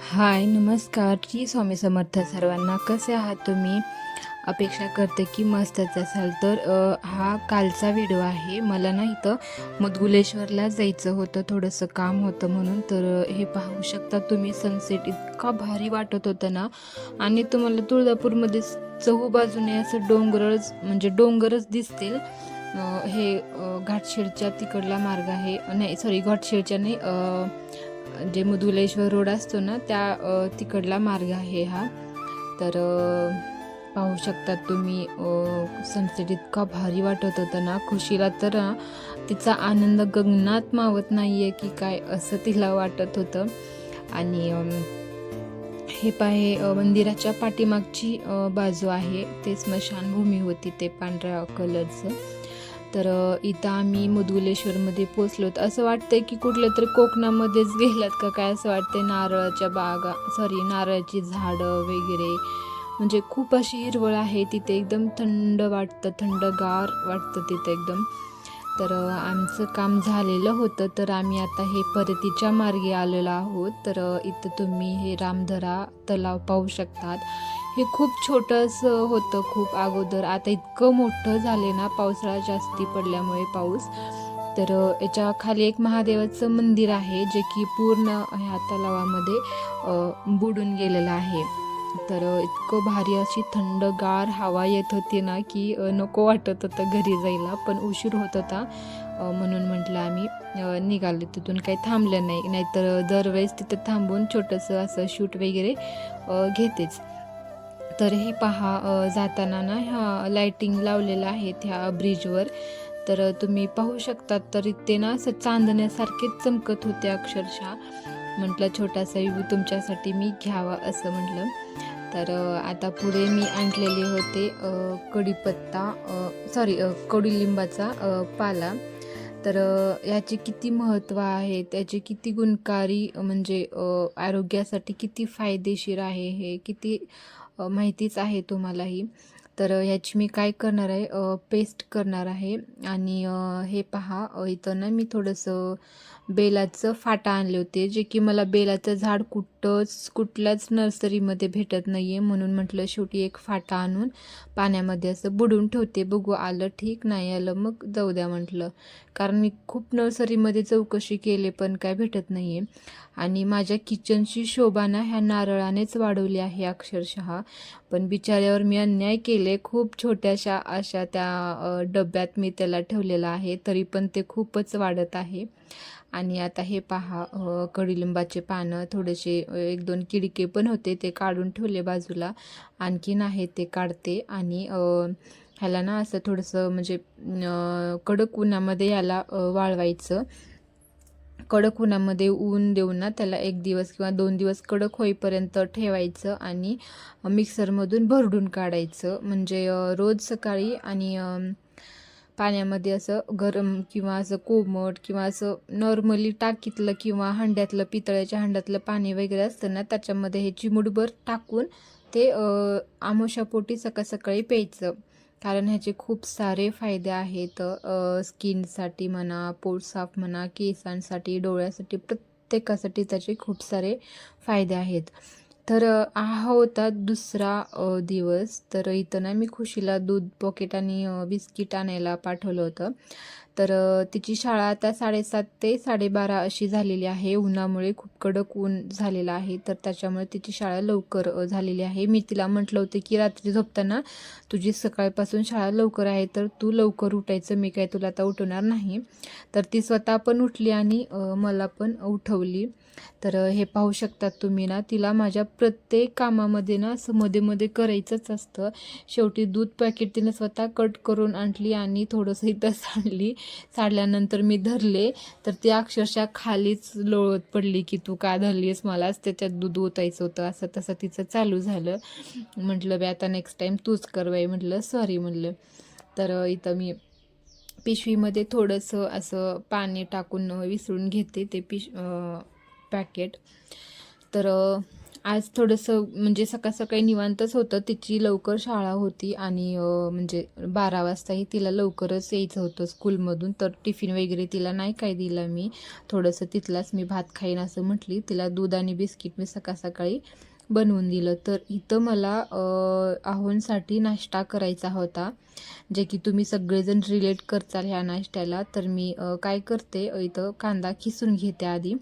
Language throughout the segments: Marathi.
हाय, नमस्कार. श्री स्वामी समर्थ सर्वांना. कसे आहात तुम्ही? अपेक्षा करते की मस्तच असाल. तर हा कालचा व्हिडिओ आहे. मला ना इथं मुदगुलेश्वरला जायचं होतं, थोडंसं काम होतं म्हणून. तर हे पाहू शकता तुम्ही, सनसेट इतका भारी वाटत होता ना. आणि तुम्हाला तुळजापूरमध्ये चहूबाजूने असं डोंगरच म्हणजे डोंगरच दिसतील. हे घाटशिळच्या तिकडला मार्ग आहे, नाही सॉरी, घाटशिळच्या नाही, जे मुदुलेश्वर रोड असतो ना त्या तिकडला मार्ग आहे हा. तर पाहू शकतात तुम्ही, सनसेट इतका भारी वाटत होता ना. खुशीला तर तिचा आनंद गगनात मावत नाहीये की काय, असं तिला वाटत होतं. आणि हे पाहे, मंदिराच्या पाठीमागची बाजू आहे, ते स्मशानभूमी होती, ते पांढऱ्या कलरचं. तर इथं आम्ही मुदगुलेश्वरमध्ये पोचलो. तर असं वाटतंय की कुठल्या तरी कोकणामध्येच गेलात का काय, असं वाटतंय. नारळाच्या बागा, सॉरी, नारळाची झाडं वगैरे, म्हणजे खूप अशी हिरवळ आहे तिथे. एकदम थंड वाटतं, थंडगार वाटतं तिथे एकदम. तर आमचं काम झालेलं होतं, तर आम्ही आता हे परतीच्या मार्गे आलेलो आहोत. तर इथं तुम्ही हे रामधरा तलाव पाहू शकतात. हे खूप छोटंसं होतं खूप अगोदर, आता इतकं मोठं झाले ना, पावसाळा जास्ती पडल्यामुळे पाऊस. तर याच्या खाली एक महादेवाचं मंदिर आहे, जे की पूर्ण ह्या तलावामध्ये बुडून गेलेलं आहे. तर इतकं भारी अशी थंडगार हवा येत होती ना, की नको वाटत होतं घरी जायला, पण उशीर होत होता. म्हणून म्हटलं आम्ही निघालो तिथून, काही थांबलं नाही. नाहीतर दरवेळेस तिथं थांबून छोटंसं असं शूट वगैरे घेतेच. तर हे पहा, जाताना ना ह्या लाईटिंग लावलेलं आहे ह्या ब्रिजवर. तर तुम्ही पाहू शकतात, तर ते ना असं चांदण्यासारखेच चमकत होते अक्षरशः. म्हटलं छोटासा व्ह्यू तुमच्यासाठी मी घ्यावा, असं म्हटलं. तर आता पुढे मी आणलेले होते कढीपत्ता, सॉरी, कडुलिंबाचा पाला. तर याचे किती महत्त्व आहे, त्याचे किती गुणकारी, म्हणजे आरोग्यासाठी किती फायदेशीर आहे, हे किती माहितीच आहे तुम्हालाही. तर ह्याची मी काय करणार आहे, पेस्ट करणार आहे. आणि हे पहा, इथं ना मी थोडंसं बेलाचं फाटा आणले होते, जे की मला बेलाचं झाड कुठल्याच नर्सरीमध्ये भेटत नाही आहे. म्हणून म्हटलं शेवटी एक फाटा आणून पाण्यामध्ये असं बुडवून ठेवते, बघू आलं ठीक, नाही आलं मग जाऊ द्या म्हटलं. कारण मी खूप नर्सरीमध्ये चौकशी केले पण काय भेटत नाही आहे. आणि माझ्या किचनची शोभा ना ह्या नारळानेच वाढवली आहे अक्षरशः. पण बिचाऱ्यावर मी अन्याय केले. खूप छोट्याशा अशा त्या डब्यात मी त्याला ठेवलेलं आहे, तरी पण ते खूपच वाढत आहे. आणि आता हे पहा, कडुलिंबाचे पानं थोडेसे, एक दोन किडके पण होते, ते काढून ठेवले बाजूला. आणखीन आहे ते काढते. आणि ह्याला ना असं थोडंसं म्हणजे कडक उन्हामध्ये याला वाळवायचं. कडक उन्हामध्ये ऊन देऊन ना त्याला 1 दिवस किंवा 2 दिवस कडक होईपर्यंत ठेवायचं. आणि मिक्सरमधून भरडून काढायचं. म्हणजे रोज सकाळी आणि पाण्यामध्ये असं गरम किंवा असं कोमट किंवा असं नॉर्मली टाकीतलं किंवा हंड्यातलं, पितळ्याच्या हंड्यातलं पाणी वगैरे असतं ना, त्याच्यामध्ये हे चिमूटभर टाकून ते आमावास्यापोटी सकाळ सकाळी प्यायचं. कारण ह्याचे खूप सारे फायदे आहेत, स्किनसाठी म्हणा, पोट साफ म्हणा, केसांसाठी, डोळ्यासाठी, प्रत्येकासाठी त्याचे खूप सारे फायदे आहेत. तर हा होता दुसरा दिवस. तर इथं ना मी खुशीला दूध पॉकेट आणि बिस्किट आणायला पाठवलं होतं. तर तिची शाळा आता 7:30 ते 12:30 अशी झालेली आहे. उन्हामुळे खूप कडक ऊन झालेलं आहे, तर त्याच्यामुळे तिची शाळा लवकर झालेली आहे. मी तिला म्हटलं होतं की रात्री झोपताना तुझी सकाळपासून शाळा लवकर आहे, तर तू लवकर उठायचं, मी काय तुला आता उठवणार नाही. तर ती स्वतः पण उठली आणि मला पण उठवली. तर हे पाहू शकतात तुम्ही ना, तिला माझ्या प्रत्येक कामामध्ये ना असं मध्ये मध्ये करायचंच असतं. शेवटी दूध पॅकेट तिने स्वतः कट करून आणली आणि थोडंसं इथं सांडली. साडल्यानंतर मी धरले, तर ती अक्षरशः खालीच लोळत पडली की तू का धरलीस, मलाच त्याच्यात दूध ओतायचं होतं, असं तसं तिचं चालू झालं. म्हटलं बे आता नेक्स्ट टाईम तूच कर बाई, म्हटलं सॉरी म्हटलं. तर इथं मी पिशवीमध्ये थोडंसं असं पाणी टाकून विसळून घेते ते पॅकेट. तर आज थोडंसं म्हणजे सकाळ सकाळी निवांतच होतं. तिची लवकर शाळा होती आणि म्हणजे 12 वाजताही तिला लवकरच यायचं होतं स्कूलमधून. तर टिफिन वगैरे तिला नाही काय दिलं मी. थोडंसं तिथलाच मी भात खाईन असं म्हटली. तिला दूध आणि बिस्किट मी सकाळ सकाळी बनवून दिलं. तर इथं मला आहोंसाठी नाश्ता करायचा होता, जे की तुम्ही सगळेजण रिलेट करताल ह्या नाश्त्याला. तर मी काय करते, इथं कांदा खिसून घेते आधी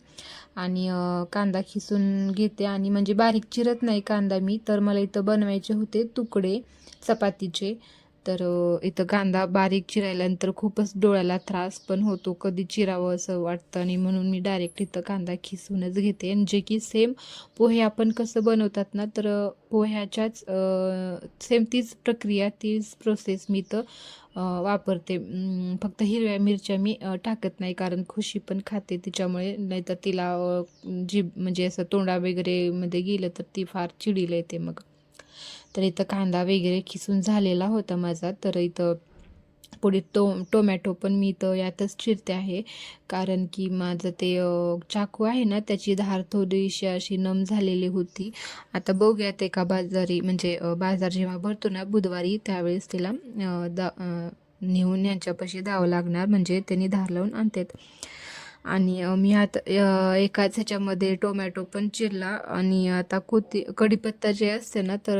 आणि कांदा खिसून घेते आणि म्हणजे बारीक चिरत नाही कांदा मी. तर मला इथं बनवायचे होते तुकडे चपातीचे. तर इथं कांदा बारीक चिरायल्यानंतर खूपच डोळ्याला त्रास पण होतो, कधी चिरावं असं वाटतं आणि म्हणून मी डायरेक्ट इथं कांदा खिसूनच घेते. आणि जे की सेम पोहे आपण कसं बनवतात ना, तर पोह्याच्याच सेम तीच प्रक्रिया, तीच प्रोसेस मी इथं वापरते. फक्त हिरव्या मिरच्या मी टाकत नाही, कारण खुशी पण खाते तिच्यामुळे. नाहीतर तिला जीभ म्हणजे असं तोंडा वगैरे मध्ये गेलं तर ती फार चिडीला येते मग. तर इथं कांदा वगैरे खिसून झालेला होता माझा. तर इथं पुढे टोमॅटो पण मी इथं यातच चिरते आहे, कारण की माझं ते चाकू आहे ना, त्याची धार थोडीशी अशी नम झालेली होती. आता बघूयात एका बाजारी म्हणजे बाजार जेव्हा भरतो ना बुधवारी, त्यावेळेस तिला नेऊन यांच्यापाशी द्यावं लागणार, म्हणजे त्यांनी धार लावून आणतात. आणि मी आता एकाच ह्याच्यामध्ये टोमॅटो पण चिरला आणि आता कढीपत्ता जे असते ना, तर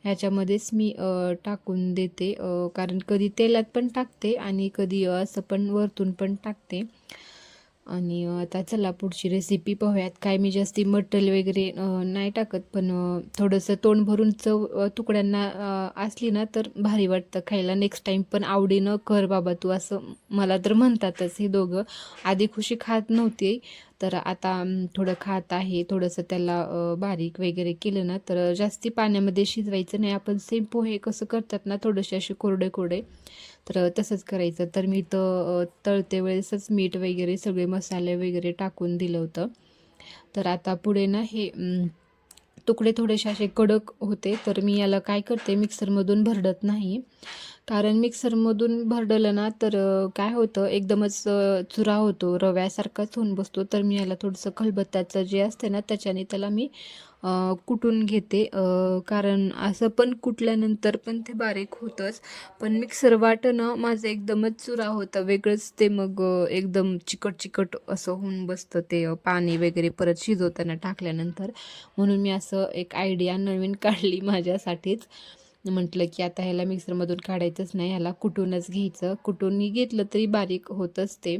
ह्याच्यामध्येच मी टाकून देते, कारण कधी तेलात पण टाकते आणि कधी असं पण वरतून पण टाकते. आणि आता चला पुढची रेसिपी पाहूयात. काय मी जास्ती मटल वगैरे नाही टाकत, पण थोडंसं तोंड भरून चव तुकड्यांना असली ना तर भारी वाटतं खायला. नेक्स्ट टाईम पण आवडीनं कर बाबा तू, असं मला तर म्हणतातच हे दोघं. आधी खुशी खात नव्हती, तर आता थोडं खात आहे. थोडंसं त्याला बारीक वगैरे केलं ना, तर जास्ती पाण्यामध्ये शिजवायचं नाही. आपण सेम पोहे कसं करतात ना, थोडेसे असे कोरडे कोरडे, तर तसंच करायचं. तर मी तर तळते वेळेसच मीठ वगैरे सगळे मसाले वगैरे टाकून दिलं होतं. तर आता पुढे ना हे तुकडे थोडेसे असे कडक होते, तर मी याला काय करते, मिक्सरमधून भरडत नाही. कारण मिक्सरमधून भरडलं ना तर काय होतं, एकदमच चुरा होतो, रव्यासारखाच होऊन बसतो. तर मी याला थोडंसं खलबत्त्याचं जे असते ना, त्याच्याने त्याला मी कुटून घेते, कारण असं पण कुटल्यानंतर पण ते बारीक होतंच. पण मिक्सर वाटणं माझं एकदमच चुरा होतं, वेगळंच ते मग एकदम चिकट चिकट असं होऊन बसतं ते पाणी वगैरे परत शिजवताना टाकल्यानंतर. म्हणून मी असं एक आयडिया नवीन काढली माझ्यासाठीच. म्हटलं की आता ह्याला मिक्सरमधून काढायचंच नाही, ह्याला कुटूनच घ्यायचं. कुटून घेतलं तरी बारीक होतंच ते.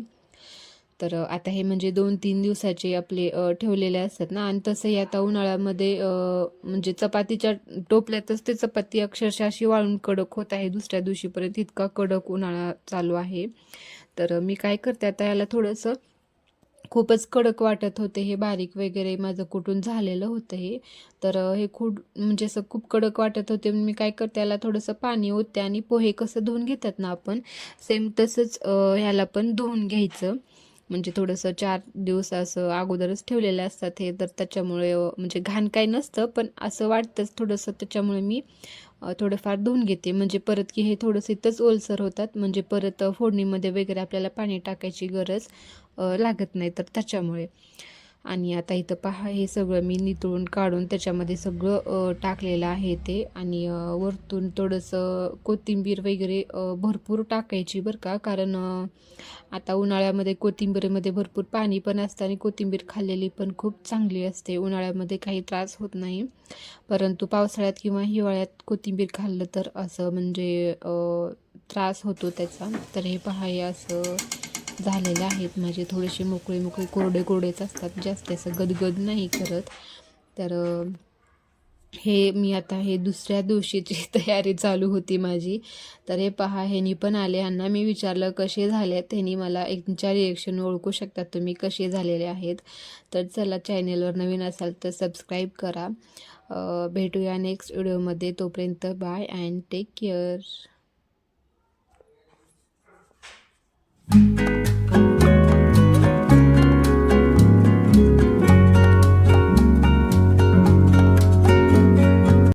तर आता हे म्हणजे 2-3 दिवसाचे आपले ठेवलेले असतात ना. आणि तसंही आता उन्हाळ्यामध्ये म्हणजे चपातीच्या टोपल्यातच ते चपाती अक्षरशः अशी वाळून कडक होत आहे दुसऱ्या दिवशीपर्यंत, इतका कडक उन्हाळा चालू आहे. तर मी काय करते, आता याला थोडंसं खूपच कडक वाटत होते हे, बारीक वगैरे माझं कुठून झालेलं होतं हे. तर हे म्हणजे असं खूप कडक वाटत होते, म्हणून मी काय करते, याला थोडंसं पाणी ओतते आणि पोहे कसं धुवून घेतात ना आपण, सेम तसंच ह्याला पण धुवून घ्यायचं. म्हणजे थोडंसं 4 दिवस असं अगोदरच ठेवलेले असतात हे, तर त्याच्यामुळे म्हणजे घाण काही नसतं, पण असं वाटतंच थोडंसं. त्याच्यामुळे मी थोडंफार धुवून घेते, म्हणजे परत की हे थोडंसं इथंच ओलसर होतात, म्हणजे परत फोडणीमध्ये वगैरे आपल्याला पाणी टाकायची गरज लागत नाही, तर त्याच्यामुळे. आणि आता इथं पहा, हे सगळं मी नितळून काढून त्याच्यामध्ये सगळं टाकलेलं आहे ते. आणि वरतून थोडंसं कोथिंबीर वगैरे भरपूर टाकायची बरं का, कारण आता उन्हाळ्यामध्ये कोथिंबीरमध्ये भरपूर पाणी पण असतं आणि कोथिंबीर खाल्लेली पण खूप चांगली असते. उन्हाळ्यामध्ये काही त्रास होत नाही, परंतु पावसाळ्यात किंवा हिवाळ्यात कोथिंबीर खाल्लं तर असं म्हणजे त्रास होतो त्याचा. तर हे पहा, हे असं झालेले आहेत माझे, थोडेसे मोकळे मोकळे कोरडे कोरडेच असतात, जास्त असं गदगद नाही करत. तर हे मी आता हे दुसऱ्या दिवशीची तयारी चालू होती माझी. तर हे पहा, ह्यानी पण आले. ह्यांना मी विचारलं कसे झाले, त्यांनी मला एकच्या रिएक्शन ओळखू शकतात तुम्ही कसे झालेले आहेत. तर चला, चॅनेलवर नवीन असाल तर सबस्क्राईब करा. भेटूया नेक्स्ट व्हिडिओमध्ये. तोपर्यंत बाय अँड टेक केअर.